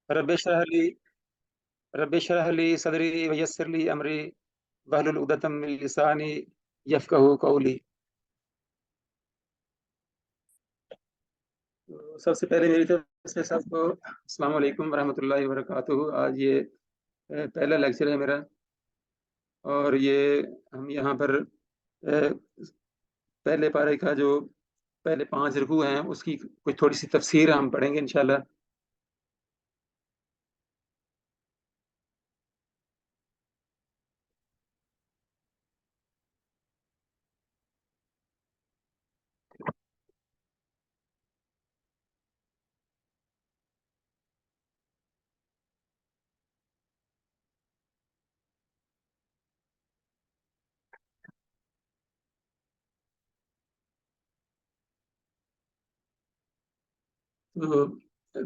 رب اشرح لي رب اشرح لي صدري ويسر لي امري واحلل عقدة من لساني يفقهوا قولي. تو سب سے پہلے میری طرف سے سب کو السلام علیکم ورحمۃ اللہ وبرکاتہ. آج یہ پہلا لیکچر ہے میرا، اور یہ ہم یہاں پر پہلے پارے کا جو پہلے 5 رکوع ہیں اس کی کچھ تھوڑی سی تفسیر ہم پڑھیں گے انشاءاللہ. تو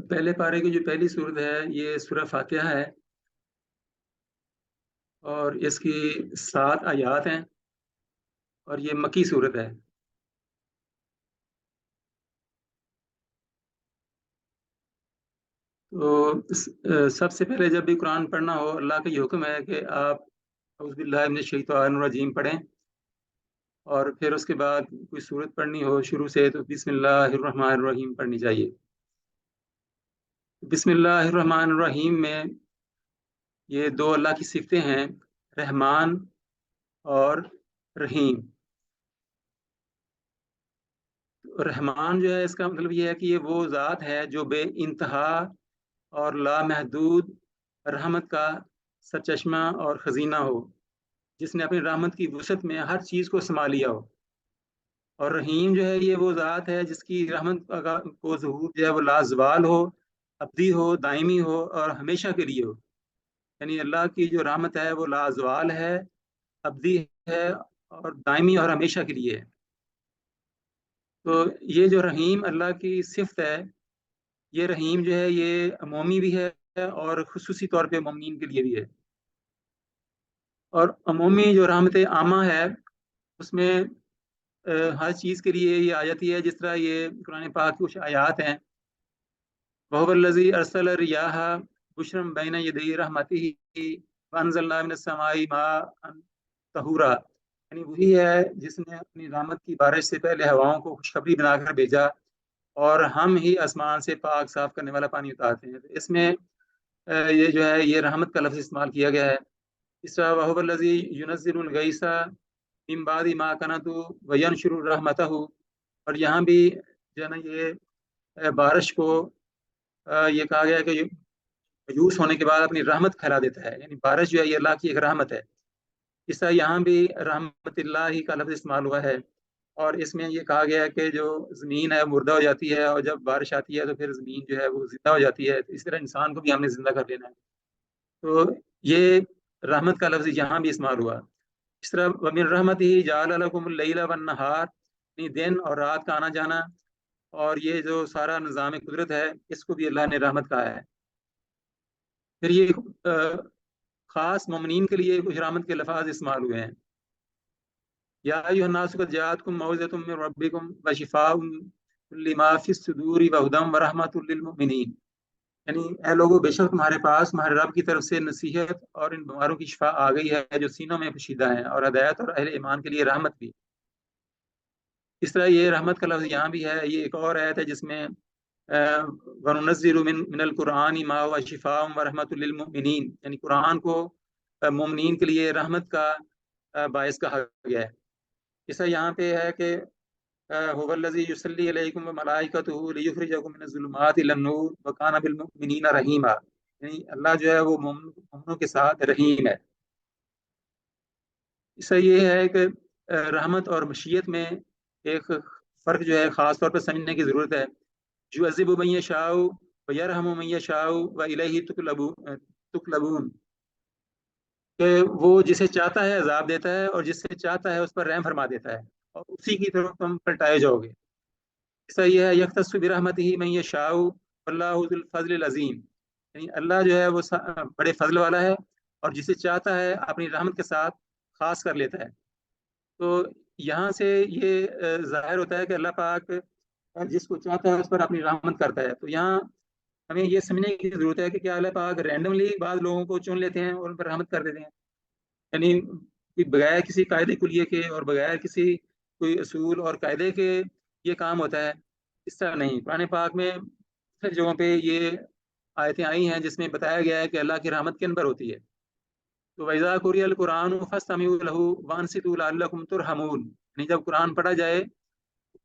پہلے پارے کی جو پہلی سورت ہے یہ سورہ فاتحہ ہے، اور اس کی 7 آیات ہیں، اور یہ مکی سورت ہے. تو سب سے پہلے جب بھی قرآن پڑھنا ہو، اللہ کا یہ حکم ہے کہ آپ اعوذ باللہ من الشیطان الرجیم پڑھیں، اور پھر اس کے بعد کوئی سورت پڑھنی ہو شروع سے تو بسم اللہ الرحمن الرحیم پڑھنی چاہیے. بسم اللہ الرحمن الرحیم میں یہ 2 اللہ کی صفتیں ہیں، رحمان اور رحیم. رحمان جو ہے اس کا مطلب یہ ہے کہ یہ وہ ذات ہے جو بے انتہا اور لامحدود رحمت کا سرچشمہ اور خزینہ ہو، جس نے اپنی رحمت کی وسعت میں ہر چیز کو سنبھال لیا ہو. اور رحیم جو ہے یہ وہ ذات ہے جس کی رحمت کو ظہور جو ہے وہ لازوال ہو، ابدی ہو، دائمی ہو اور ہمیشہ کے لیے ہو. یعنی اللہ کی جو رحمت ہے وہ لازوال ہے، ابدی ہے اور دائمی اور ہمیشہ کے لیے ہے. تو یہ جو رحیم اللہ کی صفت ہے، یہ رحیم جو ہے یہ عمومی بھی ہے اور خصوصی طور پہ مومنین کے لیے بھی ہے. اور عمومی جو رحمت عامہ ہے اس میں ہر چیز کے لیے یہ آ جاتی ہے، جس طرح یہ قرآن پاک کی کچھ آیات ہیں. وَهُوَ الَّذِي أَرْسَلَ الرِّيَاحَ بُشْرًا بَيْنَ يَدَيْ رَحْمَتِهِ وَأَنزَلْنَا مِنَ السَّمَاءِ مَاءً طَهُورًا. یعنی وہی ہے جس نے اپنی رحمت کی بارش سے پہلے ہواؤں کو خوشخبری بنا کر بھیجا، اور ہم ہی آسمان سے پاک صاف کرنے والا پانی اتارتے ہیں. تو اس میں یہ جو ہے یہ رحمت کا لفظ استعمال کیا گیا ہے. اس طرح وَهُوَ الَّذِي يُنَزِّلُ الْغَيْثَ من بعد ما قنطوا وینشر رحمتہ. اور یہاں بھی جو ہے نا یہ بارش کو یہ کہا گیا کہ مایوس ہونے کے بعد اپنی رحمت پھیلا دیتا ہے، یعنی بارش جو ہے یہ اللہ کی ایک رحمت ہے. اس طرح یہاں بھی رحمت اللہ کا لفظ استعمال ہوا ہے، اور اس میں یہ کہا گیا ہے کہ جو زمین ہے مردہ ہو جاتی ہے، اور جب بارش آتی ہے تو پھر زمین جو ہے وہ زندہ ہو جاتی ہے. تو اس طرح انسان کو بھی ہم نے زندہ کر لینا ہے. تو یہ رحمت کا لفظ یہاں بھی استعمال ہوا. اس طرح وَمِن رَحْمَتِهِ جَعَلَ لَكُمُ اللَّيْلَ وَالنَّهَارَ، دن اور رات کا آنا جانا، اور یہ جو سارا نظام قدرت ہے اس کو بھی اللہ نے رحمت کہا ہے. پھر یہ خاص مومنین کے لیے کچھ رحمت کے لفاظ استعمال ہوئے ہیں. یا ایھا الناس قد جاءتکم موعظۃ من ربکم وشفاء لما فی الصدور وہدی ورحمۃ للمؤمنین. یعنی اے لوگوں، بے شک تمہارے پاس تمہارے رب کی طرف سے نصیحت اور ان بیماروں کی شفا آ گئی ہے جو سینوں میں پوشیدہ ہیں، اور ہدایت اور اہل ایمان کے لیے رحمت بھی. اس طرح یہ رحمت کا لفظ یہاں بھی ہے. یہ ایک اور آیت ہے جس میں وَنُنَزِّلُ مِنَ الْقُرْآنِ مَا هُوَ شِفَاءٌ وَرَحْمَةٌ لِلْمُؤْمِنِينَ، یعنی قرآن کو مومنین کے لیے رحمت کا باعث کہا گیا ہے. اس طرح یہاں پہ ہے کہ هُوَ الَّذِي يُصَلِّي عَلَيْكُمْ وَمَلَائِكَتُهُ لِيُخْرِجَكُم مِّنَ الظُّلُمَاتِ إِلَى النُّورِ وَكَانَ بِالْمُؤْمِنِينَ رَحِيمًا. یعنی اللہ جو ہے وہ مومنوں کے ساتھ رحیم ہے. اس سے یہ ہے کہ رحمت اور مشیت میں ایک فرق جو ہے خاص طور پر سمجھنے کی ضرورت ہے. یعذب من یشاء ویرحم من یشاء والیہ تقلبون، کہ وہ جسے چاہتا ہے عذاب دیتا ہے، اور جس سے چاہتا ہے اس پر رحم فرما دیتا ہے، اور اسی کی طرف تم پلٹائے جاؤ گے. اس طرح یہ ہے یختص برحمتہ من یشاء واللہ ذو الفضل العظیم، یعنی اللہ جو ہے وہ بڑے فضل والا ہے، اور جسے چاہتا ہے اپنی رحمت کے ساتھ خاص کر لیتا ہے. تو یہاں سے یہ ظاہر ہوتا ہے کہ اللہ پاک جس کو چاہتا ہے اس پر اپنی رحمت کرتا ہے. تو یہاں ہمیں یہ سمجھنے کی ضرورت ہے کہ کیا اللہ پاک رینڈملی بعض لوگوں کو چن لیتے ہیں اور ان پر رحمت کر دیتے ہیں، یعنی کہ بغیر کسی قاعدے کلیے کے اور بغیر کسی کوئی اصول اور قاعدے کے یہ کام ہوتا ہے؟ اس طرح نہیں، قرآن پاک میں مختلف جگہوں پہ یہ آیتیں آئی ہیں جس میں بتایا گیا ہے کہ اللہ کی رحمت کن پر ہوتی ہے۔ تو وَإِذَا قُرِئَ الْقُرْآنُ فَاسْتَمِعُوا لَهُ وَأَنصِتُوا لَعَلَّكُمْ تُرْحَمُونَ، یعنی جب قرآن پڑھا جائے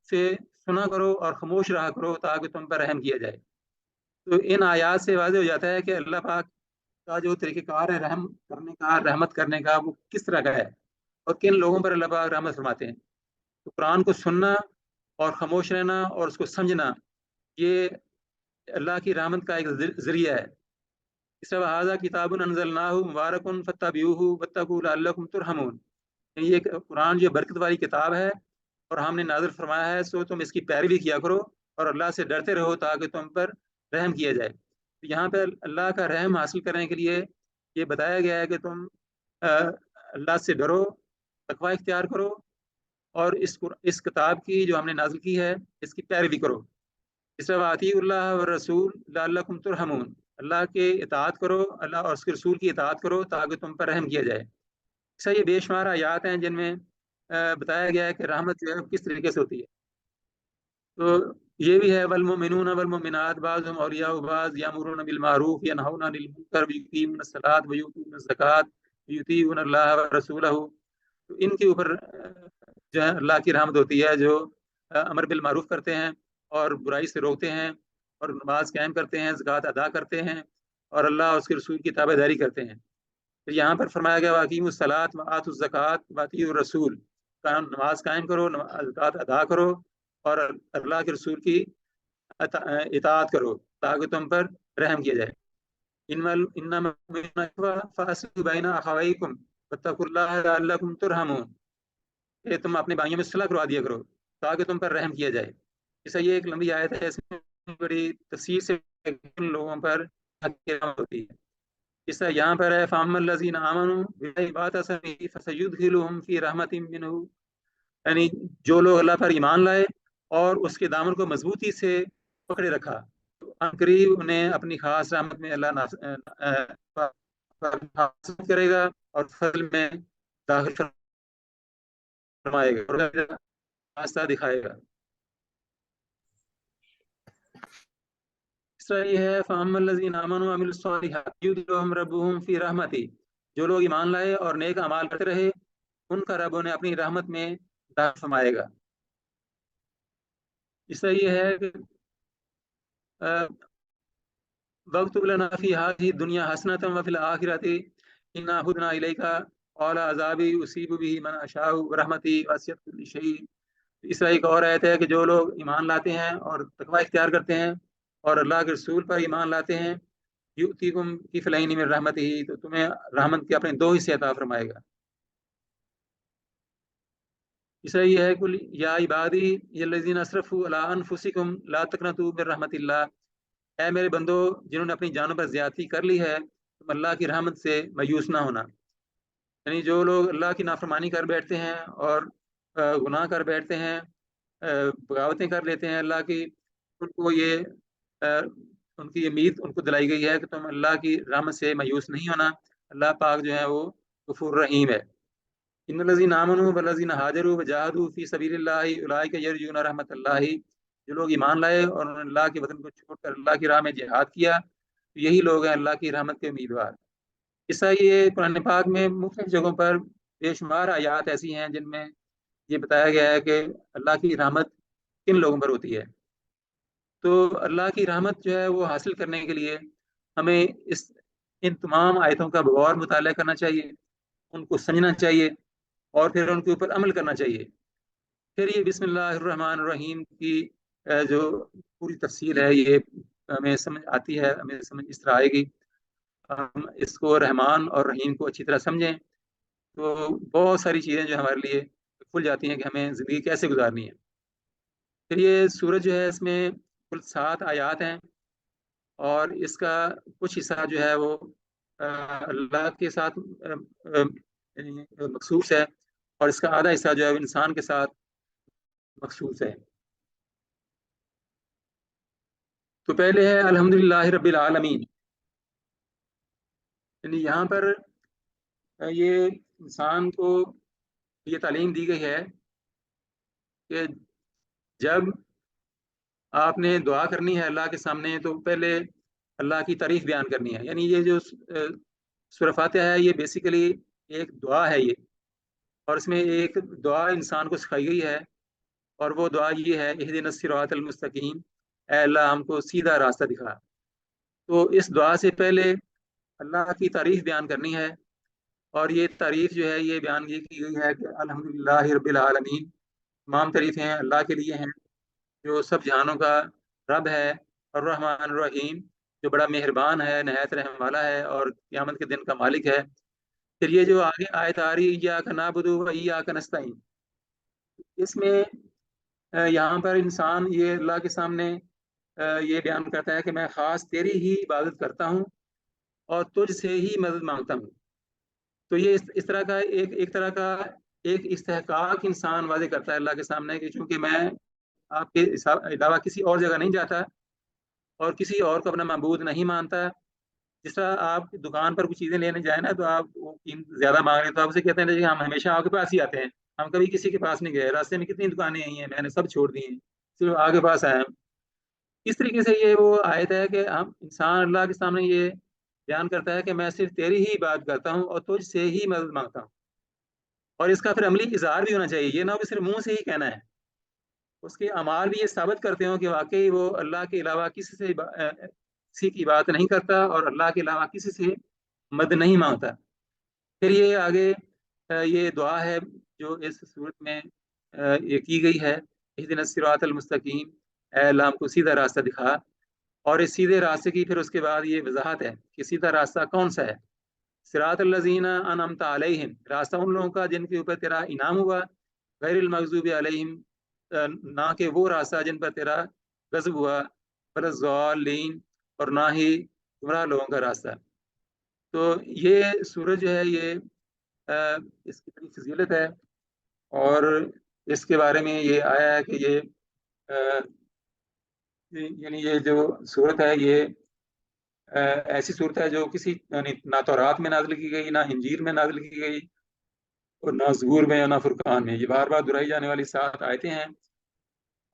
سے سنا کرو اور خاموش رہا کرو تاکہ تم پر رحم کیا جائے۔ تو ان آیات سے واضح ہو جاتا ہے کہ اللہ پاک کا جو طریقہ کار ہے رحم کرنے کا، رحمت کرنے کا، وہ کس طرح کا ہے اور کن لوگوں پر اللہ پاک رحمت فرماتے ہیں۔ تو قرآن کو سننا اور خاموش رہنا اور اس کو سمجھنا، یہ اللہ کی رحمت کا ایک ذریعہ ہے۔ اس طرح هذا کتاب انزلناہ مبارک فاتبعوہ واتقوا لعلکم ترحمون، یہ قرآن جو برکت والی کتاب ہے اور ہم نے نازل فرمایا ہے، سو تم اس کی پیروی کیا کرو اور اللہ سے ڈرتے رہو تاکہ تم پر رحم کیا جائے۔ یہاں پہ اللہ کا رحم حاصل کرنے کے لیے یہ بتایا گیا ہے کہ تم اللہ سے ڈرو، تقوی اختیار کرو اور اس کتاب کی جو ہم نے نازل کی ہے اس کی پیروی کرو۔ اس طرح اطیعوا اللہ والرسول لعلکم ترحمون، اللہ کے اطاعت کرو، اللہ اور اس کے رسول کی اطاعت کرو تاکہ تم پر رحم کیا جائے۔ اچھا، یہ بے شمار آیات ہیں جن میں بتایا گیا ہے کہ رحمت جو ہے کس طریقے سے ہوتی ہے۔ تو یہ بھی ہے والمؤمنون والمؤمنات بعضهم اولیاء بعض یامرون بالمعروف ینہون عن المنکر ویقیمون الصلاۃ ویؤتون الزکاۃ ویطیعون اللہ ورسولہ، تو ان کے اوپر جو ہے اللہ کی رحمت ہوتی ہے، جو امر بالمعروف کرتے ہیں اور برائی سے روکتے ہیں اور نماز قائم کرتے ہیں، زکوٰۃ ادا کرتے ہیں اور اللہ اور اس کے رسول کی تابع داری کرتے ہیں۔ تو یہاں پر فرمایا گیا واقیموا الصلاۃ وآتوا الزکاۃ واطیعوا الرسول، نماز قائم کرو، زکوٰۃ ادا کرو اور اللہ کے رسول کی اطاعت کرو تاکہ تم پر رحم کیا جائے۔ انما فاصلحوا بین اخویکم واتقوا اللہ لعلکم ترحمون، کہ تم اپنے بھائیوں میں صلح کروا دیا کرو تاکہ تم پر رحم کیا جائے۔ جیسا یہ ایک لمبی آیت ہے، اس میں بڑی تفصیل سے لوگوں پر رحمت ہوتی ہے۔ اس طرح یہاں پر ہے فَأَمَّا الَّذِينَ آمَنُوا بِاللَّهِ وَاعْتَصَمُوا فَسَيُدْخِلُهُمْ فِي رَحْمَةٍ مِّنْهُ، یعنی جو لوگ اللہ پر ایمان لائے اور اس کے دامن کو مضبوطی سے پکڑے رکھا تو عنقریب انہیں اپنی خاص رحمت میں اللہ حاصل کرے گا اور فضل میں داخل فرمائے گا اور راستہ دکھائے گا۔ اس طرح یہ ہے فَأَمَّا الَّذِينَ آمَنُوا وَعَمِلُوا الصَّالِحَاتِ يُدْخِلُهُمْ رَبُّهُمْ فِي رَحْمَتِهِ، جو لوگ ایمان لائے اور نیک اعمال کرتے رہے ان کا رب انہیں اپنی رحمت میں داخل فرمائے گا۔ اس طرح یہ ہے کہ وَاكْتُبْ لَنَا فِي هَٰذِهِ الدُّنْيَا حَسَنَةً وَفِي الْآخِرَةِ إِنَّا هُدْنَا إِلَيْكَ قَالَ عَذَابِي أُصِيبُ بِهِ مَنْ أَشَاءُ وَرَحْمَتِي وَسِعَتْ كُلَّ شَيْءٍ۔ اس طرح ایک اور آیت ہے کہ جو لوگ ایمان لاتے ہیں اور تقوی اختیار کرتے ہیں اور اللہ کے رسول پر ایمان لاتے ہیں، یؤتیکم کفلین من رحمتہ، تو تمہیں رحمت کے اپنے دو حصے عطا فرمائے گا۔ اس طرح یہ ہے کل یا عبادی الذین اسرفوا علی انفسکم لا تقنطوا من رحمت اللہ، اے میرے بندو جنہوں نے اپنی جانوں پر زیادتی کر لی ہے تم اللہ کی رحمت سے مایوس نہ ہونا۔ یعنی جو لوگ اللہ کی نافرمانی کر بیٹھتے ہیں اور گناہ کر بیٹھتے ہیں، بغاوتیں کر لیتے ہیں اللہ کی، ان کو یہ ان کی امید ان کو دلائی گئی ہے کہ تم اللہ کی رحمت سے مایوس نہیں ہونا، اللہ پاک جو ہے وہ غفور رحیم ہے۔ ان الذین آمنوا والذین ہاجروا وجاہدوا فی سبیل اللہ اولئک یرجون رحمت اللہ، جو لوگ ایمان لائے اور انہوں نے اللہ کے وطن کو چھوڑ کر اللہ کی راہ میں جہاد کیا تو یہی لوگ ہیں اللہ کی رحمت کے امیدوار۔ اس طرح یہ قرآن پاک میں مختلف جگہوں پر بے شمار آیات ایسی ہیں جن میں یہ بتایا گیا ہے کہ اللہ کی رحمت کن لوگوں پر ہوتی ہے۔ تو اللہ کی رحمت جو ہے وہ حاصل کرنے کے لیے ہمیں ان تمام آیتوں کا بغور مطالعہ کرنا چاہیے، ان کو سمجھنا چاہیے اور پھر ان کے اوپر عمل کرنا چاہیے۔ پھر یہ بسم اللہ الرحمن الرحیم کی جو پوری تفصیل ہے یہ ہمیں سمجھ آتی ہے، ہمیں سمجھ اس طرح آئے گی، ہم اس کو رحمان اور رحیم کو اچھی طرح سمجھیں تو بہت ساری چیزیں جو ہمارے لیے کھل جاتی ہیں کہ ہمیں زندگی کیسے گزارنی ہے۔ پھر یہ سورج جو ہے اس میں کل 7 آیات ہیں اور اس کا کچھ حصہ جو ہے وہ اللہ کے ساتھ مخصوص ہے اور اس کا آدھا حصہ جو ہے وہ انسان کے ساتھ مخصوص ہے۔ تو پہلے ہے الحمدللہ رب العالمین، یعنی یہاں پر یہ انسان کو یہ تعلیم دی گئی ہے کہ جب آپ نے دعا کرنی ہے اللہ کے سامنے تو پہلے اللہ کی تعریف بیان کرنی ہے. یعنی یہ جو سورہ فاتحہ ہے یہ بیسیکلی ایک دعا ہے یہ، اور اس میں ایک دعا انسان کو سکھائی گئی ہے، اور وہ دعا یہ ہے اہدنا الصراط المستقیم، اے اللہ ہم کو سیدھا راستہ دکھا. تو اس دعا سے پہلے اللہ کی تعریف بیان کرنی ہے، اور یہ تعریف جو ہے یہ بیان یہ کی گئی ہے کہ الحمدللہ رب العالمین، تمام تعریفیں اللہ کے لیے ہیں جو سب جہانوں کا رب ہے، اور الرحمن الرحیم جو بڑا مہربان ہے، نہایت رحم والا ہے، اور قیامت کے دن کا مالک ہے. پھر یہ جو آگے آیت آ رہی ایاک نعبد و ایاک نستعین، اس میں یہاں پر انسان یہ اللہ کے سامنے یہ بیان کرتا ہے کہ میں خاص تیری ہی عبادت کرتا ہوں اور تجھ سے ہی مدد مانگتا ہوں. تو یہ اس طرح کا ایک طرح کا ایک استحقاق انسان واضح کرتا ہے اللہ کے سامنے کہ چونکہ میں آپ کے علاوہ کسی اور جگہ نہیں جاتا اور کسی اور کو اپنا معبود نہیں مانتا. جس طرح آپ دکان پر کچھ چیزیں لینے جائیں نا تو آپ وہ قیمت زیادہ مانگ رہے ہیں تو آپ اسے کہتے ہیں کہ ہم ہمیشہ آپ کے پاس ہی آتے ہیں، ہم کبھی کسی کے پاس نہیں گئے، راستے میں کتنی دکانیں آئی ہیں میں نے سب چھوڑ دی ہیں، صرف آپ کے پاس آئے ہیں. اس طریقے سے یہ وہ آیت ہے کہ ہم انسان اللہ کے سامنے یہ بیان کرتا ہے کہ میں صرف تیری ہی بات کرتا ہوں اور تجھ سے ہی مدد مانگتا ہوں. اور اس کا پھر عملی اظہار بھی ہونا چاہیے، یہ نہ کہ صرف منہ سے ہی کہنا ہے، اس کے اعمال بھی یہ ثابت کرتے ہوں کہ واقعی وہ اللہ کے علاوہ کسی کی بات نہیں کرتا اور اللہ کے علاوہ کسی سے مدد نہیں مانگتا. پھر یہ آگے یہ دعا ہے جو اس صورت میں یہ کی گئی ہے اہدنا الصراط المستقیم، اے اللہ ہم کو سیدھا راستہ دکھا. اور اس سیدھے راستے کی پھر اس کے بعد یہ وضاحت ہے کہ سیدھا راستہ کون سا ہے. صراط الذین انعمت علیہم، راستہ ان لوگوں کا جن کے اوپر تیرا انعام ہوا، غیر المغضوب علیہم، نہ کہ وہ راستہ جن پر تیرا غضب ہوا، ولا الضالین، اور نہ ہی گمراہ لوگوں کا راستہ. تو یہ سورج جو ہے یہ اس کی بڑی فضیلت ہے، اور اس کے بارے میں یہ آیا ہے کہ یہ یعنی یہ جو صورت ہے یہ ایسی صورت ہے جو کسی یعنی نہ تورات میں نازل کی گئی، نہ انجیل میں نازل کی گئی، اور نہ زبور میں نہ فرقان میں. یہ بار بار دہرائی جانے والی 7 آیتیں ہیں،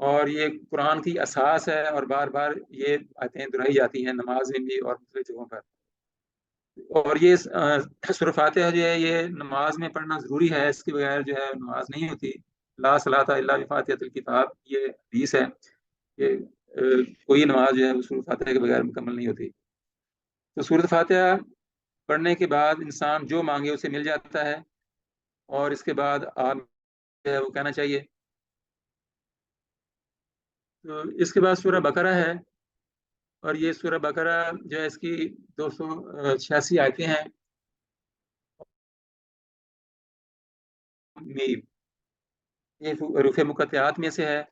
اور یہ قرآن کی اساس ہے، اور بار بار یہ آیتیں دہرائی جاتی ہیں نماز میں بھی اور مختلف جگہوں پر. اور یہ سورہ فاتحہ جو ہے یہ نماز میں پڑھنا ضروری ہے، اس کے بغیر جو ہے نماز نہیں ہوتی. لا صلاۃ الا بفاتحۃ الکتاب، یہ حدیث ہے کہ کوئی نماز جو ہے سورہ فاتحہ کے بغیر مکمل نہیں ہوتی. تو سورہ فاتحہ پڑھنے کے بعد انسان جو مانگے اسے مل جاتا ہے، اور اس کے بعد آپ جو ہے وہ کہنا چاہیے. تو اس کے بعد سورہ بقرہ ہے، اور یہ سورہ بقرہ جو ہے اس کی 286 آیتیں ہیں. یہ حروف مقطعات میں سے ہے،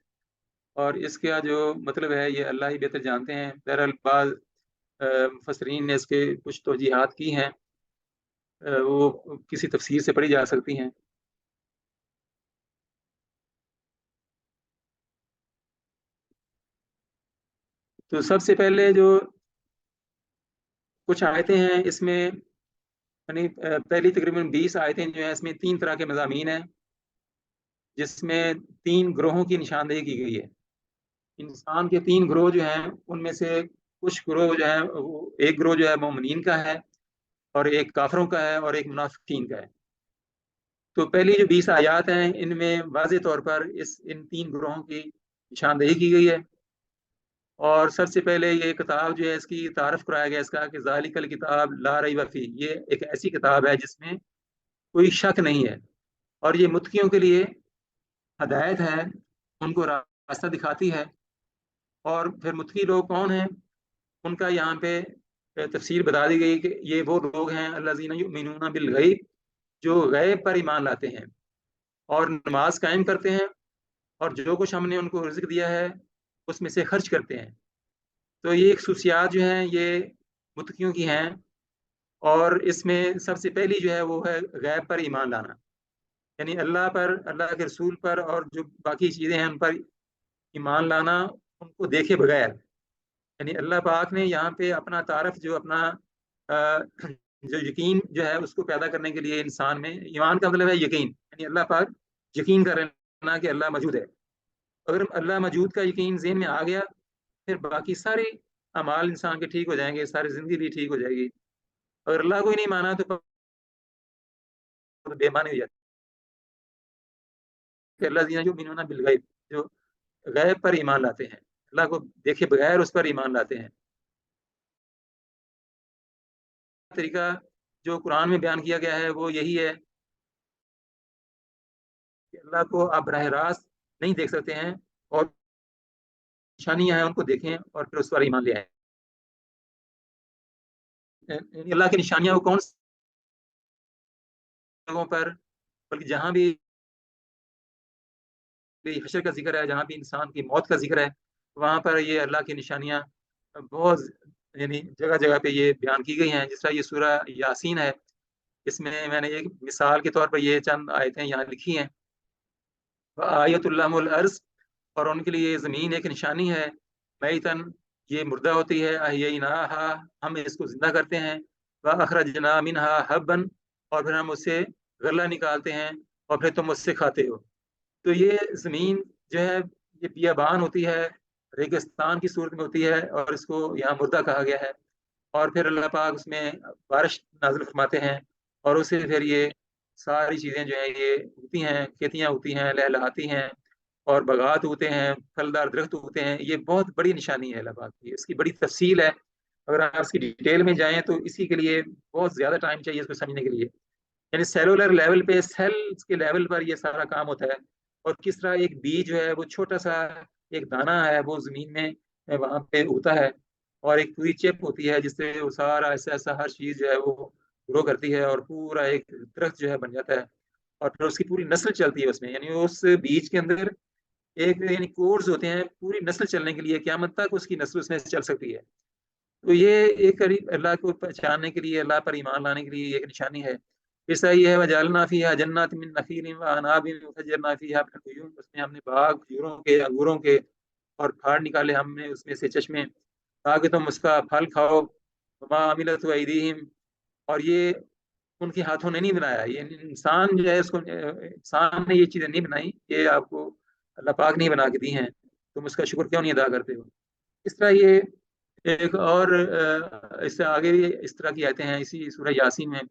اور اس کا جو مطلب ہے یہ اللہ ہی بہتر جانتے ہیں. بہرحال بعض مفسرین نے اس کے کچھ توجیحات کی ہیں، وہ کسی تفسیر سے پڑھی جا سکتی ہیں. تو سب سے پہلے جو کچھ آیتیں ہیں اس میں یعنی پہلی تقریباً 20 آیتیں جو ہیں اس میں 3 طرح کے مضامین ہیں، جس میں 3 گروہوں کی نشاندہی کی گئی ہے. انسان کے 3 گروہ جو ہیں ان میں سے کچھ گروہ جو ہے ایک گروہ جو ہے مومنین کا ہے، اور ایک کافروں کا ہے، اور ایک منافقین کا ہے. تو پہلی جو 20 آیات ہیں ان میں واضح طور پر ان 3 گروہوں کی نشاندہی کی گئی ہے. اور سب سے پہلے یہ کتاب جو ہے اس کی تعارف کرایا گیا اس کا کہ ذالک الکتاب لا ریب فیہ، یہ ایک ایسی کتاب ہے جس میں کوئی شک نہیں ہے، اور یہ متقیوں کے لیے ہدایت ہے، ان کو راستہ دکھاتی ہے. اور پھر متقی لوگ کون ہیں ان کا یہاں پہ تفسیر بتا دی گئی کہ یہ وہ لوگ ہیں الذین یؤمنون بالغیب، جو غیب پر ایمان لاتے ہیں اور نماز قائم کرتے ہیں، اور جو کچھ ہم نے ان کو رزق دیا ہے اس میں سے خرچ کرتے ہیں. تو یہ خصوصیات جو ہیں یہ متقیوں کی ہیں، اور اس میں سب سے پہلی جو ہے وہ ہے غیب پر ایمان لانا، یعنی اللہ پر، اللہ کے رسول پر، اور جو باقی چیزیں ہیں ان پر ایمان لانا ان کو دیکھے بغیر. یعنی اللہ پاک نے یہاں پہ اپنا تعارف جو اپنا جو یقین جو ہے اس کو پیدا کرنے کے لیے انسان میں، ایمان کا مطلب ہے یقین، یعنی اللہ پاک یقین کرنا کہ اللہ موجود ہے. اگر اللہ موجود کا یقین ذہن میں آ گیا، پھر باقی سارے اعمال انسان کے ٹھیک ہو جائیں گے، ساری زندگی بھی ٹھیک ہو جائے گی. اگر اللہ کو ہی نہیں مانا تو بے معنی ہو جاتی ہے. اللہ دینا جو مینونا بالغیب، جو غیب پر ایمان لاتے ہیں، اللہ کو دیکھے بغیر اس پر ایمان لاتے ہیں. طریقہ جو قرآن میں بیان کیا گیا ہے وہ یہی ہے کہ اللہ کو آپ براہ راست نہیں دیکھ سکتے ہیں، اور نشانیاں ہیں ان کو دیکھیں اور پھر اس پر ایمان لے آئیں. یعنی اللہ کی نشانیاں وہ کون سی جگہوں پر، بلکہ جہاں بھی حشر کا ذکر ہے، جہاں بھی انسان کی موت کا ذکر ہے، وہاں پر یہ اللہ کی نشانیاں بہت یعنی جگہ جگہ پہ یہ بیان کی گئی ہیں. جس طرح یہ سورہ یاسین ہے، اس میں نے ایک مثال کے طور پر یہ چند آیتیں یہاں لکھی ہیں. آیت اللہ الارض، اور ان کے لیے زمین ایک نشانی ہے. میتن، یہ مردہ ہوتی ہے. احییناہا، ہم اس کو زندہ کرتے ہیں. واخرجنا منہا حبا، اور پھر ہم اس سے غلہ نکالتے ہیں اور پھر تم اس سے کھاتے ہو. تو یہ زمین جو ہے یہ بیابان ہوتی ہے، ریگستان کی صورت میں ہوتی ہے، اور اس کو یہاں مردہ کہا گیا ہے. اور پھر اللہ پاک اس میں بارش نازل فرماتے ہیں، اور اسے پھر یہ ساری چیزیں جو ہیں یہ ہوتی ہیں، کھیتیاں ہوتی ہیں، لہلہاتی ہیں، اور باغات ہوتے ہیں، پھلدار درخت ہوتے ہیں. یہ بہت بڑی نشانی ہے اللہ پاک کی، اس کی بڑی تفصیل ہے. اگر آپ اس کی ڈیٹیل میں جائیں تو اسی کے لیے بہت زیادہ ٹائم چاہیے اس کو سمجھنے کے لیے. یعنی سیلولر لیول پہ، سیلز کے لیول پر یہ سارا کام ہوتا ہے. اور کس طرح ایک بیج جو ہے وہ چھوٹا سا ایک دانہ ہے، وہ زمین میں وہاں پہ ہوتا ہے، اور ایک پوری چپ ہوتی ہے جس سے وہ سارا ایسا ایسا ہر چیز جو ہے وہ گرو کرتی ہے، اور پورا ایک درخت جو ہے بن جاتا ہے. اور پھر اس کی پوری نسل چلتی ہے اس میں، یعنی اس بیج کے اندر ایک یعنی کورس ہوتے ہیں پوری نسل چلنے کے لیے، قیامت تک اس کی نسل اس میں چل سکتی ہے. تو یہ ایک قریب اللہ کو پہچاننے کے لیے، اللہ پر ایمان لانے کے لیے ایک نشانی ہے. ایسا ہی ہے وجعلنا فیہا جنات من نخیل وعناب وفجرنا فیہا من العیون، اس میں ہم نے باغ کھجوروں کے، انگوروں کے، اور پھاڑ نکالے ہم نے اس میں سے چشمے، تاکہ تم اس کا پھل کھاؤ. وما عملت ایدیہم، اور یہ ان کے ہاتھوں نے نہیں بنایا. یہ انسان جو ہے اس کو، انسان نے یہ چیزیں نہیں بنائی، یہ آپ کو اللہ پاک نے بنا کے دی ہیں. تم اس کا شکر کیوں نہیں ادا کرتے ہو؟ اس طرح یہ ایک اور اس سے آگے بھی اس طرح کی آیتیں ہیں اسی سورہ یاسین میں.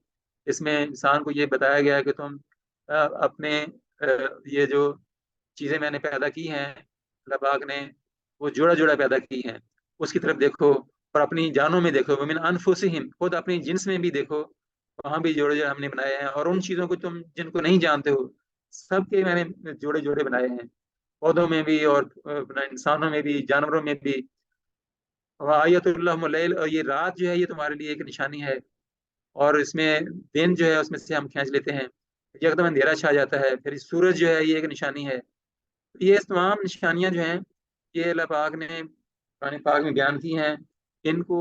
اس میں انسان کو یہ بتایا گیا ہے کہ تم اپنے یہ جو چیزیں میں نے پیدا کی ہیں، اللہ پاک نے وہ جوڑا جوڑا پیدا کی ہیں، اس کی طرف دیکھو، اور اپنی جانوں میں دیکھو. ومن انفسہم، خود اپنی جنس میں بھی دیکھو، وہاں بھی جوڑے جوڑے ہم نے بنائے ہیں. اور ان چیزوں کو تم جن کو نہیں جانتے ہو، سب کے میں نے جوڑے جوڑے بنائے ہیں، پودوں میں بھی، اور انسانوں میں بھی، جانوروں میں بھی. آیت اللہ اللیل، اور یہ رات جو ہے یہ تمہارے لیے ایک نشانی ہے، اور اس میں دن جو ہے اس میں سے ہم کھینچ لیتے ہیں، یکدم اندھیرا چھا جاتا ہے. پھر سورج جو ہے یہ ایک نشانی ہے. یہ تمام نشانیاں جو ہیں یہ اللہ پاک نے قرآن پاک میں بیان کی ہیں. ان کو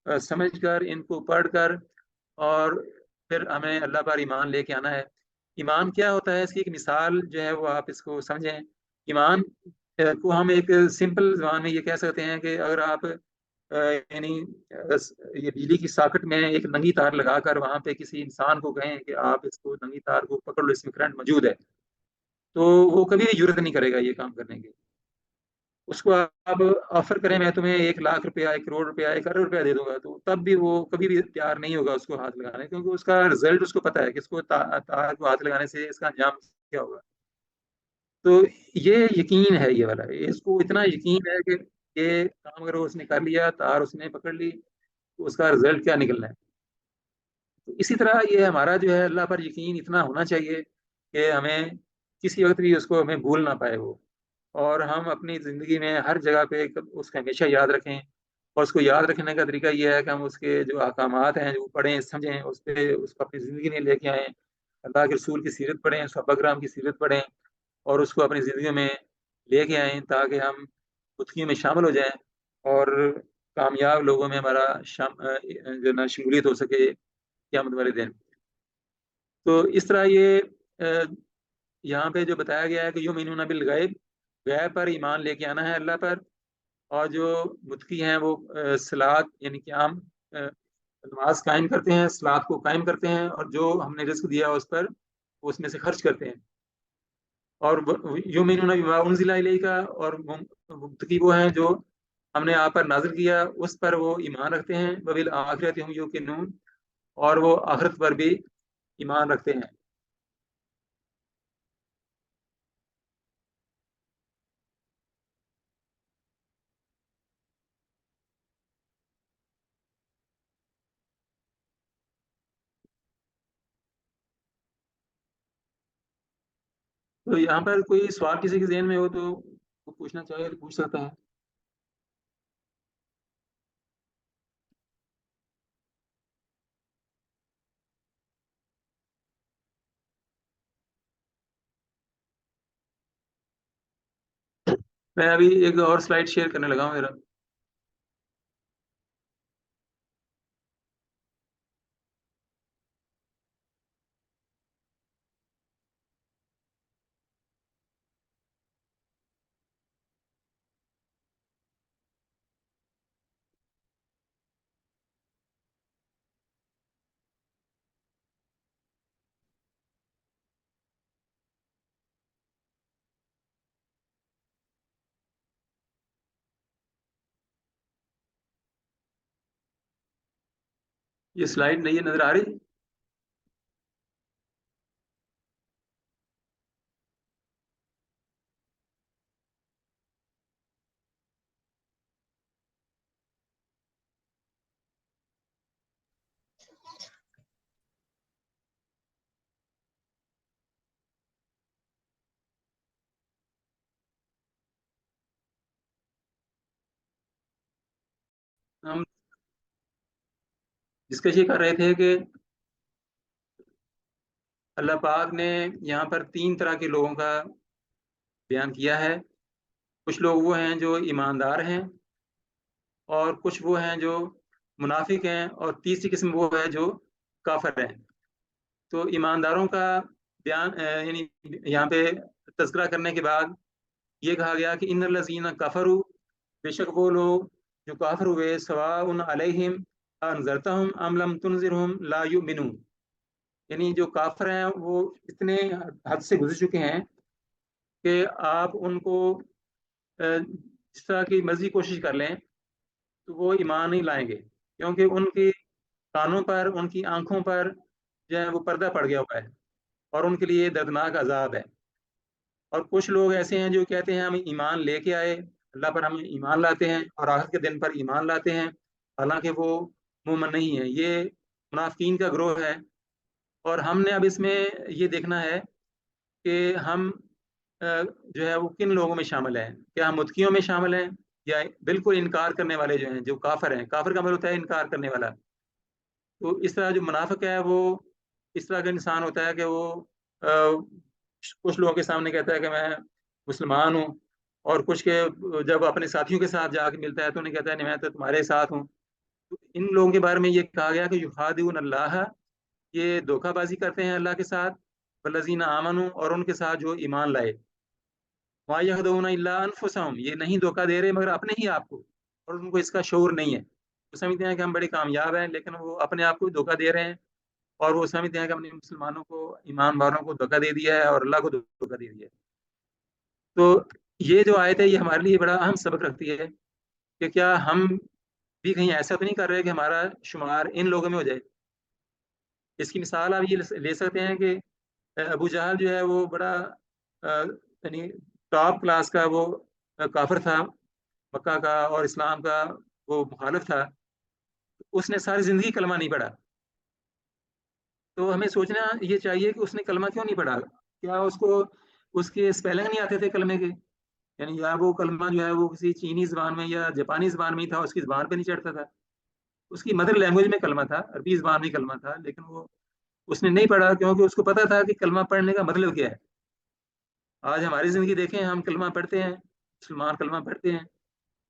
سمجھ کر، ان کو پڑھ کر، اور پھر ہمیں اللہ پر ایمان لے کے آنا ہے. ایمان کیا ہوتا ہے، اس کی ایک مثال جو ہے وہ آپ اس کو سمجھیں. ایمان کو ہم ایک سمپل زبان میں یہ کہہ سکتے ہیں کہ اگر آپ یعنی یہ بجلی کی ساکٹ میں ایک ننگی تار لگا کر وہاں پہ کسی انسان کو کہیں کہ آپ اس کو ننگی تار کو پکڑ لو، اس میں کرنٹ موجود ہے، تو وہ کبھی بھی ضرورت نہیں کرے گا یہ کام کرنے کی. اس کو آپ آفر کریں میں تمہیں 1,00,000 روپیہ، 1,00,00,000 روپیہ، 1,00,00,000 روپیہ دے دوں گا، تو تب بھی وہ کبھی بھی تیار نہیں ہوگا اس کو ہاتھ لگانے، کیونکہ اس کا رزلٹ اس کو پتا ہے کہ اس کو تار کو ہاتھ لگانے سے اس کا انجام کیا ہوگا. تو یہ یقین ہے یہ والا، اس کو اتنا یقین ہے کہ یہ کام اگر اس نے کر لیا، تار اس نے پکڑ لی، تو اس کا رزلٹ کیا نکلنا ہے. تو اسی طرح یہ ہمارا جو ہے اللہ پر یقین اتنا ہونا چاہیے کہ ہمیں کسی وقت بھی اس کو ہمیں بھول نہ پائے وہ، اور ہم اپنی زندگی میں ہر جگہ پہ اس کو ہمیشہ یاد رکھیں. اور اس کو یاد رکھنے کا طریقہ یہ ہے کہ ہم اس کے جو احکامات ہیں جو پڑھیں، سمجھیں، اس کو اپنی زندگی میں لے کے آئیں. اللہ کے رسول کی سیرت پڑھیں، صحابہ کرام کی سیرت پڑھیں، اور اس کو اپنی زندگی میں لے کے آئیں تاکہ ہم خودکیوں میں شامل ہو جائیں، اور کامیاب لوگوں میں ہمارا جو نا شمولیت ہو سکے قیامت والے دن. تو اس طرح یہ یہاں پہ جو بتایا گیا ہے کہ یؤمنون بالغیب، غیب پر ایمان لے کے آنا ہے اللہ پر. اور جو متقی ہیں وہ صلاۃ یعنی قیام نماز قائم کرتے ہیں، صلاۃ کو قائم کرتے ہیں، اور جو ہم نے رزق دیا اس پر وہ اس میں سے خرچ کرتے ہیں۔ اور یؤمنون بما انزل الیک کا، اور متقی وہ ہیں جو ہم نے آپ پر نازل کیا اس پر وہ ایمان رکھتے ہیں، وبالآخرۃ هم یوقنون، اور وہ آخرت پر بھی ایمان رکھتے ہیں۔ تو یہاں پر کوئی سوال کسی کے ذہن میں ہو تو وہ پوچھنا چاہے تو پوچھ سکتا ہے۔ میں ابھی ایک اور سلائڈ شیئر کرنے لگا ہوں میرا۔ یہ سلائڈ نہیں ہے، نظر آ رہی؟ ہم ڈسکس یہ کر رہے تھے کہ اللہ پاک نے یہاں پر تین طرح کے لوگوں کا بیان کیا ہے۔ کچھ لوگ وہ ہیں جو ایماندار ہیں، اور کچھ وہ ہیں جو منافق ہیں، اور تیسری قسم وہ ہے جو کافر ہیں۔ تو ایمانداروں کا بیان یعنی یہاں پہ تذکرہ کرنے کے بعد یہ کہا گیا کہ ان الذین کفروا، بے شک وہ لوگ جو کافر ہوئے، سواء علیہم انذرتہم ام لم تنذرہم لا یؤمنون، یعنی جو کافر ہیں وہ اتنے حد سے گزر چکے ہیں کہ آپ ان کو جس طرح کی مرضی کوشش کر لیں تو وہ ایمان نہیں لائیں گے، کیونکہ ان کی کانوں پر، ان کی آنکھوں پر جو ہے وہ پردہ پڑ گیا ہوا ہے، اور ان کے لیے دردناک عذاب ہے۔ اور کچھ لوگ ایسے ہیں جو کہتے ہیں ہم ایمان لے کے آئے، اللہ پر ہم ایمان لاتے ہیں اور آخر کے دن پر ایمان لاتے ہیں، حالانکہ وہ مومن نہیں ہے۔ یہ منافقین کا گروہ ہے، اور ہم نے اب اس میں یہ دیکھنا ہے کہ ہم جو ہے وہ کن لوگوں میں شامل ہیں۔ کیا ہم متقیوں میں شامل ہیں، یا بالکل انکار کرنے والے جو ہیں، جو کافر ہیں؟ کافر کا مطلب ہوتا ہے انکار کرنے والا۔ تو اس طرح جو منافق ہے وہ اس طرح کا انسان ہوتا ہے کہ وہ کچھ لوگوں کے سامنے کہتا ہے کہ میں مسلمان ہوں، اور کچھ کے جب اپنے ساتھیوں کے ساتھ جا کے ملتا ہے تو انہیں کہتا ہے نہیں میں تو تمہارے ساتھ ہوں۔ تو ان لوگوں کے بارے میں یہ کہا گیا کہ یخادعون اللہ، یہ دھوکہ بازی کرتے ہیں اللہ کے ساتھ، والذین آمنوا، اور ان کے ساتھ جو ایمان لائے، ما یخدعون الا انفسهم، یہ نہیں دھوکہ دے رہے مگر اپنے ہی آپ کو، اور ان کو اس کا شعور نہیں ہے۔ وہ سمجھتے ہیں کہ ہم بڑے کامیاب ہیں، لیکن وہ اپنے آپ کو دھوکہ دے رہے ہیں، اور وہ سمجھتے ہیں کہ ہم نے مسلمانوں کو، ایمان والوں کو دھوکہ دے دیا ہے اور اللہ کو دھوکہ دے دیا ہے۔ تو یہ جو آیت ہے یہ ہمارے لیے بڑا اہم سبق رکھتی ہے کہ کیا ہم بھی کہیں ایسا تو نہیں کر رہے کہ ہمارا شمار ان لوگوں میں ہو جائے۔ اس کی مثال آپ یہ لے سکتے ہیں کہ ابو جہل جو ہے وہ بڑا یعنی ٹاپ کلاس کا وہ کافر تھا، مکہ کا اور اسلام کا وہ مخالف تھا۔ اس نے ساری زندگی کلمہ نہیں پڑھا، تو ہمیں سوچنا یہ چاہیے کہ اس نے کلمہ کیوں نہیں پڑھا؟ کیا اس کو اس کے اسپیلنگ نہیں آتے تھے کلمے کے؟ یعنی یا وہ کلمہ جو ہے وہ کسی چینی زبان میں یا جاپانی زبان میں ہی تھا، اس کی زبان پہ نہیں چڑھتا تھا، اس کی مدر لینگویج میں کلمہ تھا، عربی زبان میں کلمہ تھا، لیکن وہ اس نے نہیں پڑھا کیونکہ اس کو پتا تھا کہ کلمہ پڑھنے کا مطلب کیا ہے۔ آج ہماری زندگی دیکھیں، ہم کلمہ پڑھتے ہیں، مسلمان کلمہ پڑھتے ہیں،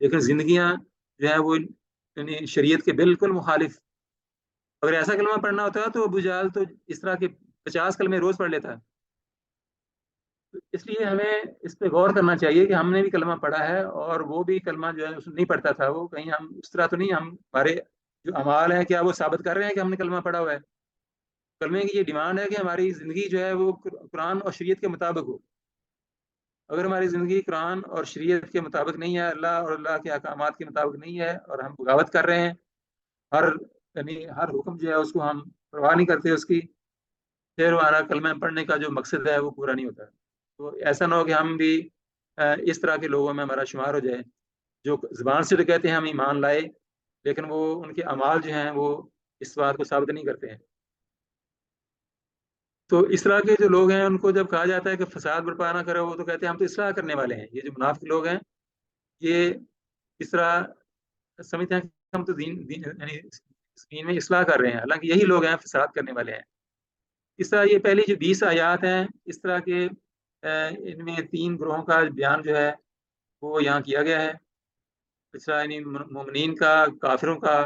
لیکن زندگیاں جو ہے وہ یعنی شریعت کے بالکل مخالف۔ اگر ایسا کلمہ پڑھنا ہوتا تو ابو جہل تو اس طرح کے 50 کلمے روز پڑھ لیتا۔ اس لیے ہمیں اس پہ غور کرنا چاہیے کہ ہم نے بھی کلمہ پڑھا ہے، اور وہ بھی کلمہ جو ہے اس نہیں پڑھتا تھا، وہ کہیں ہم اس طرح تو نہیں، ہمارے جو اعمال ہیں کیا وہ ثابت کر رہے ہیں کہ ہم نے کلمہ پڑھا ہوا ہے؟ کلمے کی یہ ڈیمانڈ ہے کہ ہماری زندگی جو ہے وہ قرآن اور شریعت کے مطابق ہو۔ اگر ہماری زندگی قرآن اور شریعت کے مطابق نہیں ہے، اللہ اور اللہ کے احکامات کے مطابق نہیں ہے، اور ہم بغاوت کر رہے ہیں، ہر یعنی ہر حکم جو ہے اس کو ہم پرواہ نہیں کرتے اس کی، پھر ہمارا کلمہ پڑھنے کا جو مقصد ہے وہ پورا نہیں ہوتا۔ تو ایسا نہ ہو کہ ہم بھی اس طرح کے لوگوں میں ہمارا شمار ہو جائے، جو زبان سے تو کہتے ہیں ہم ایمان لائے، لیکن وہ ان کے اعمال جو ہیں وہ اس بات کو ثابت نہیں کرتے ہیں۔ تو اس طرح کے جو لوگ ہیں ان کو جب کہا جاتا ہے کہ فساد برپا نہ کرو، وہ تو کہتے ہیں ہم تو اصلاح کرنے والے ہیں۔ یہ جو منافق لوگ ہیں یہ اس طرح سمجھتے ہیں کہ ہم تو یعنی اس دین میں اصلاح کر رہے ہیں، حالانکہ یہی لوگ ہیں فساد کرنے والے ہیں۔ اس طرح یہ پہلی جو 20 آیات ہیں، اس طرح کے ان میں 3 گروہوں کا بیان جو ہے وہ یہاں کیا گیا ہے، اس طرح یعنی مومنین کا، کافروں کا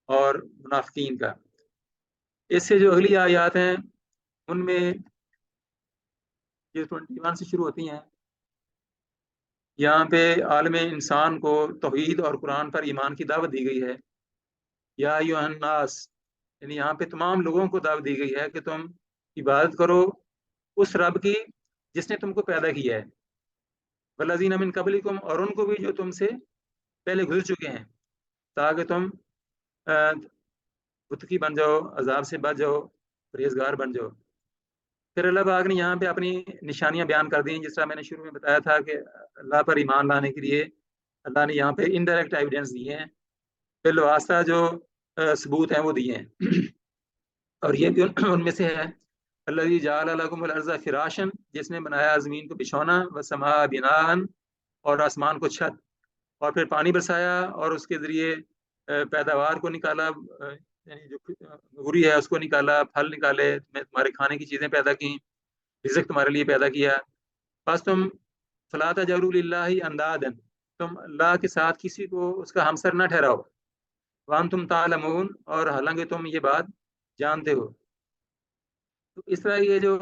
اور منافقین کا۔ اس سے جو اگلی آیات ہیں ان میں جو 21 سے شروع ہوتی ہیں، یہاں پہ عالم انسان کو توحید اور قرآن پر ایمان کی دعوت دی گئی ہے۔ یا ایھا الناس، یعنی یہاں پہ تمام لوگوں کو دعوت دی گئی ہے کہ تم عبادت کرو اس رب کی جس نے تم کو پیدا کیا ہے، والذین من قبلکم، اور ان کو بھی جو تم سے پہلے گزر چکے ہیں، تاکہ تم متقی بن جاؤ، عذاب سے بچ جاؤ، پرہیزگار بن جاؤ۔ پھر اللہ پاک نے یہاں پہ اپنی نشانیاں بیان کر دی، جس طرح میں نے شروع میں بتایا تھا کہ اللہ پر ایمان لانے کے لیے اللہ نے یہاں پہ انڈائریکٹ ایویڈنس دیے ہیں، بالواسطہ جو ثبوت ہیں وہ دیے ہیں۔ اور یہ بھی ان میں سے ہے، الذی جعل لکم الارض فراشا، جس نے بنایا زمین کو بچھونا، والسماء بناء، اور آسمان کو چھت، اور پھر پانی برسایا اور اس کے ذریعے پیداوار کو نکالا، یعنی جو غوری ہے اس کو نکالا، پھل نکالے، تمہارے کھانے کی چیزیں پیدا کی، رزق تمہارے لیے پیدا کیا۔ بس تم فلا تجعلوا للہ اندادا، تم اللہ کے ساتھ کسی کو اس کا ہمسر نہ ٹھہراؤ، وانتم تعلمون، اور حالانکہ تم یہ بات جانتے ہو۔ تو اس طرح یہ جو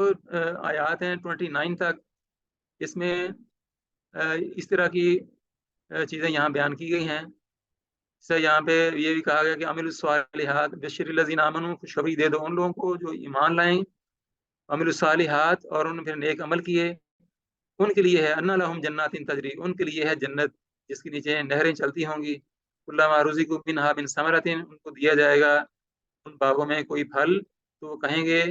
آیات ہیں 29 تک، اس میں اس طرح کی چیزیں یہاں بیان کی گئی ہیں۔ سے یہاں پہ یہ بھی کہا گیا کہ عامل الصالحات بشر الذین آمنوا، خوشخبری دے دو ان لوگوں کو جو ایمان لائیں، عامل الصالحات، اور انہوں نے پھر نیک عمل کیے، ان کے لیے ہے ان لہم جنات تجری، ان کے لیے ہے جنت جس کے نیچے نہریں چلتی ہوں گی، کلما رزقوا منہا من ثمرۃ، ان کو دیا جائے گا ان باغوں میں کوئی پھل، تو وہ کہیں گے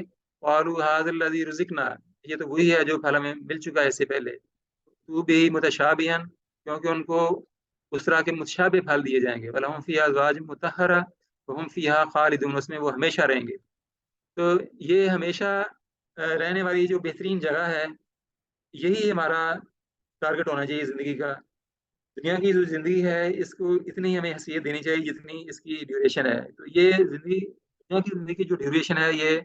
قالوا ھذا الذی رزقنا، یہ تو وہی ہے جو پھل ہمیں مل چکا ہے اس سے پہلے، تو بھی متشابہا، کیونکہ ان کو اس طرح کے متشابہ پھل دیے جائیں گے، ولہم فیہا ازواج مطہرہ وہم فیہا خالدون، اس میں وہ ہمیشہ رہیں گے۔ تو یہ ہمیشہ رہنے والی جو بہترین جگہ ہے، یہی ہمارا ٹارگٹ ہونا چاہیے زندگی کا۔ دنیا کی جو زندگی ہے اس کو اتنی ہمیں حیثیت دینی چاہیے جتنی اس کی ڈیوریشن ہے۔ تو یہ زندگی، دنیا کی زندگی کی جو ڈیوریشن ہے یہ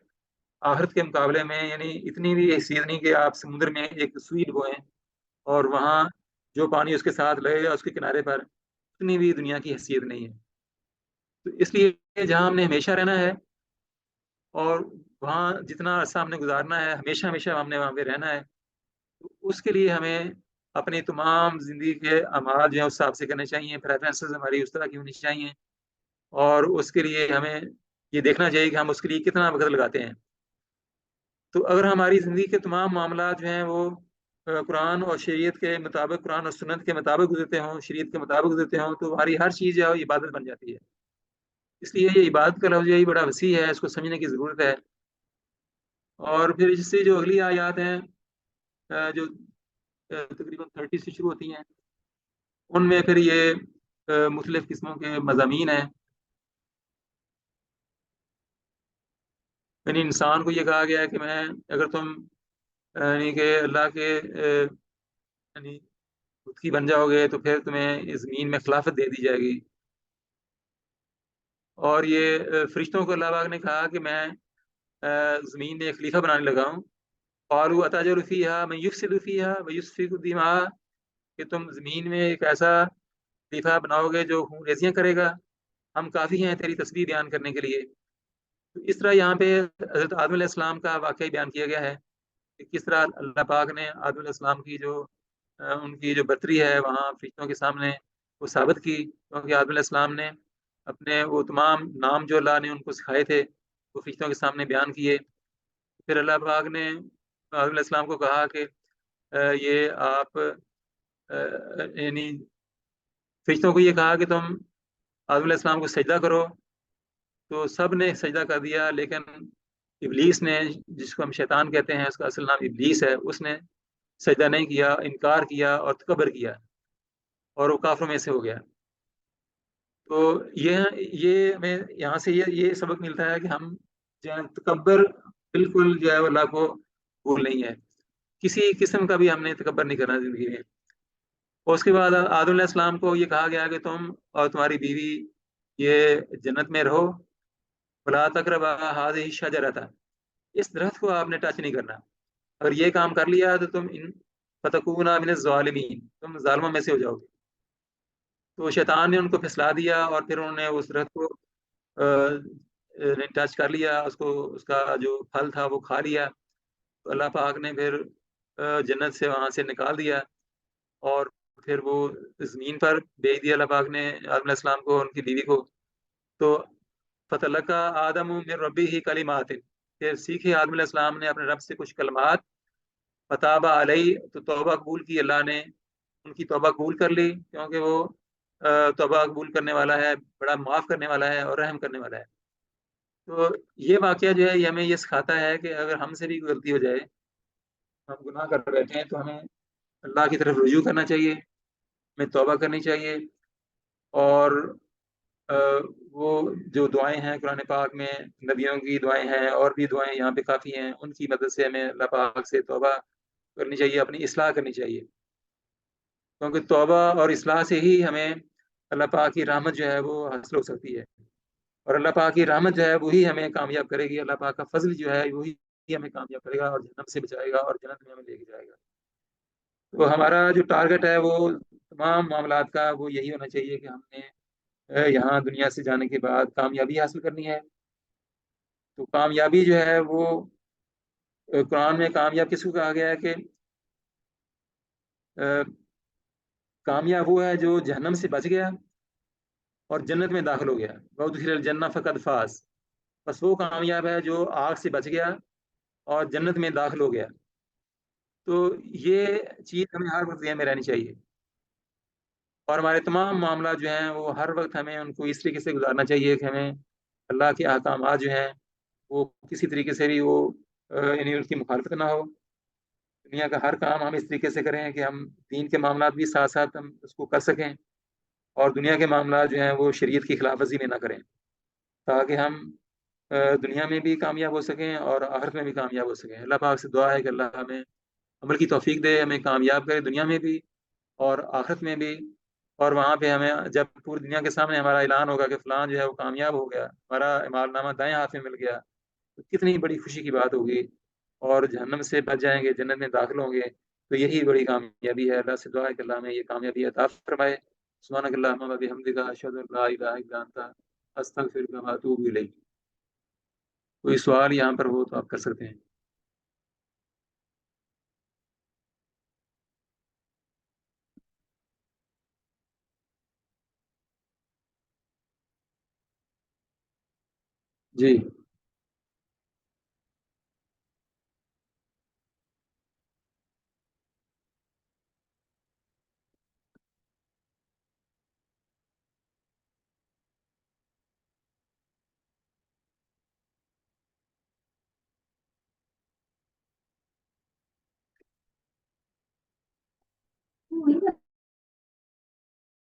آخرت کے مقابلے میں یعنی اتنی بھی حیثیت نہیں کہ آپ سمندر میں ایک سوئی ڈبوئیں اور وہاں جو پانی اس کے ساتھ لگے گا اس کے کنارے پر، اتنی بھی دنیا کی حیثیت نہیں ہے۔ تو اس لیے جہاں ہم نے ہمیشہ رہنا ہے اور وہاں جتنا عرصہ ہم نے گزارنا ہے، ہمیشہ ہمیشہ ہم نے وہاں پہ رہنا ہے، تو اس کے لیے ہمیں اپنی تمام زندگی کے اعمال جو ہیں اس حساب سے کرنے چاہیے، پریفرنسز ہماری اس طرح کی ہونی چاہیے، اور اس کے لیے ہمیں یہ دیکھنا چاہیے کہ ہم اس کے لیے کتنا وقت لگاتے ہیں۔ تو اگر ہماری زندگی کے تمام معاملات جو ہیں وہ قرآن اور شریعت کے مطابق، قرآن اور سنت کے مطابق گزرتے ہوں، شریعت کے مطابق گزرتے ہوں، تو ہماری ہر چیز جو ہے وہ عبادت بن جاتی ہے۔ اس لیے یہ عبادت کا لفظ یہی بڑا وسیع ہے، اس کو سمجھنے کی ضرورت ہے۔ اور پھر اس سے جو اگلی آیات ہیں جو تقریباً 30 سے شروع ہوتی ہیں، ان میں پھر یہ مختلف قسموں کے مضامین ہیں۔ یعنی انسان کو یہ کہا گیا ہے کہ میں اگر تم یعنی کہ اللہ کے یعنی متقی بن جاؤ گے تو پھر تمہیں اس زمین میں خلافت دے دی جائے گی۔ اور یہ فرشتوں کو اللہ پاک نے کہا کہ میں زمین میں ایک خلیفہ بنانے لگا ہوں۔ قالوا اتجعل فیہا من یفسد فیہا ویسفک الدماء، کہ تم زمین میں ایک ایسا خلیفہ بناؤ گے جو خون ریزیاں کرے گا، ہم کافی ہیں تیری تسبیح بیان کرنے کے لیے۔ تو اس طرح یہاں پہ حضرت آدم علیہ السلام کا واقعہ بیان کیا گیا ہے کہ کس طرح اللہ پاک نے آدم علیہ السلام کی جو ان کی جو برتری ہے وہاں فرشتوں کے سامنے وہ ثابت کی، کیونکہ آدم علیہ السلام نے اپنے وہ تمام نام جو اللہ نے ان کو سکھائے تھے وہ فرشتوں کے سامنے بیان کیے۔ پھر اللہ پاک نے آدم علیہ السلام کو کہا کہ یہ آپ یعنی فرشتوں کو یہ کہا کہ تم آدم علیہ السلام کو سجدہ کرو، تو سب نے سجدہ کر دیا، لیکن ابلیس نے، جس کو ہم شیطان کہتے ہیں، اس کا اصل نام ابلیس ہے، اس نے سجدہ نہیں کیا، انکار کیا اور تکبر کیا، اور وہ کافروں میں سے ہو گیا۔ تو یہ ہمیں یہاں سے یہ سبق ملتا ہے کہ ہم جو ہے تکبر بالکل جو ہے وہ اللہ کو بھول نہیں ہے، کسی قسم کا بھی ہم نے تکبر نہیں کرنا زندگی میں۔ اور اس کے بعد آدم علیہ السلام کو یہ کہا گیا کہ تم اور تمہاری بیوی یہ جنت میں رہو، فلا تقربا هذه الشجرۃ، اس درخت کو آپ نے ٹچ نہیں کرنا، اگر یہ کام کر لیا تو تم ان فتکونا من الظالمین، تم ظالموں میں سے ہو جاؤ گے۔ تو شیطان نے ان کو پھسلا دیا اور پھر انہوں نے اس درخت کو ٹچ کر لیا، اس کا جو پھل تھا وہ کھا لیا۔ تو اللہ پاک نے پھر جنت سے وہاں سے نکال دیا، اور پھر وہ زمین پر بھیج دیا اللہ پاک نے آدم علیہ السلام کو، ان کی بیوی کو۔ تو فتلقا آدم من ربہ کلمات، پھر سیکھے آدم علیہ السلام نے اپنے رب سے کچھ کلمات، فتاب علیہ، تو توبہ قبول کی اللہ نے، ان کی توبہ قبول کر لی، کیونکہ وہ توبہ قبول کرنے والا ہے، بڑا معاف کرنے والا ہے اور رحم کرنے والا ہے۔ تو یہ واقعہ جو ہے یہ ہمیں یہ سکھاتا ہے کہ اگر ہم سے بھی کوئی غلطی ہو جائے، ہم گناہ کر بیٹھے ہیں، تو ہمیں اللہ کی طرف رجوع کرنا چاہیے، ہمیں توبہ کرنی چاہیے، اور وہ جو دعائیں ہیں قرآن پاک میں، نبیوں کی دعائیں ہیں اور بھی دعائیں یہاں پہ کافی ہیں، ان کی مدد سے ہمیں اللہ پاک سے توبہ کرنی چاہیے، اپنی اصلاح کرنی چاہیے، کیونکہ توبہ اور اصلاح سے ہی ہمیں اللہ پاک کی رحمت جو ہے وہ حاصل ہو سکتی ہے، اور اللہ پاک کی رحمت جو ہے وہی ہمیں کامیاب کرے گی، اللہ پاک کا فضل جو ہے وہی ہمیں کامیاب کرے گا اور جہنم سے بچائے گا اور جنت میں ہمیں لے کے جائے گا۔ تو ہمارا جو ٹارگٹ ہے وہ تمام معاملات کا وہ یہی ہونا چاہیے کہ ہم نے یہاں دنیا سے جانے کے بعد کامیابی حاصل کرنی ہے۔ تو کامیابی جو ہے وہ قرآن میں کامیاب کس کو کہا گیا ہے کہ کامیاب وہ ہے جو جہنم سے بچ گیا اور جنت میں داخل ہو گیا، وَأُدْخِلَ الْجَنَّةَ فَقَدْ فَازَ، بس وہ کامیاب ہے جو آگ سے بچ گیا اور جنت میں داخل ہو گیا۔ تو یہ چیز ہمیں ہر وقت ذہن میں رہنی چاہیے، اور ہمارے تمام معاملات جو ہیں وہ ہر وقت ہمیں ان کو اس طریقے سے گزارنا چاہیے کہ ہمیں اللہ کے احکامات جو ہیں وہ کسی طریقے سے بھی وہ یعنی ان کی مخالفت نہ ہو۔ دنیا کا ہر کام ہم اس طریقے سے کریں کہ ہم دین کے معاملات بھی ساتھ ساتھ ہم اس کو کر سکیں، اور دنیا کے معاملات جو ہیں وہ شریعت کی خلاف ورزی میں نہ کریں، تاکہ ہم دنیا میں بھی کامیاب ہو سکیں اور آخرت میں بھی کامیاب ہو سکیں۔ اللہ پاک سے دعا ہے کہ اللہ ہمیں عمل کی توفیق دے، ہمیں کامیاب کرے دنیا میں بھی اور آخرت میں بھی، اور وہاں پہ ہمیں جب پوری دنیا کے سامنے ہمارا اعلان ہوگا کہ فلان جو ہے وہ کامیاب ہو گیا، ہمارا اعمال نامہ دائیں ہاتھ میں مل گیا، تو کتنی بڑی خوشی کی بات ہوگی، اور جہنم سے بچ جائیں گے، جنت میں داخل ہوں گے، تو یہی بڑی کامیابی ہے۔ اللہ سے دعا ہے کہ اللہ ہمیں یہ کامیابی عطا فرمائے۔ سبحانک اللہم و بحمدک، اشہد ان لا الہ الا انت، استغفرک و اتوب الیک۔ کوئی سوال یہاں پر ہو تو آپ کر سکتے ہیں۔ جی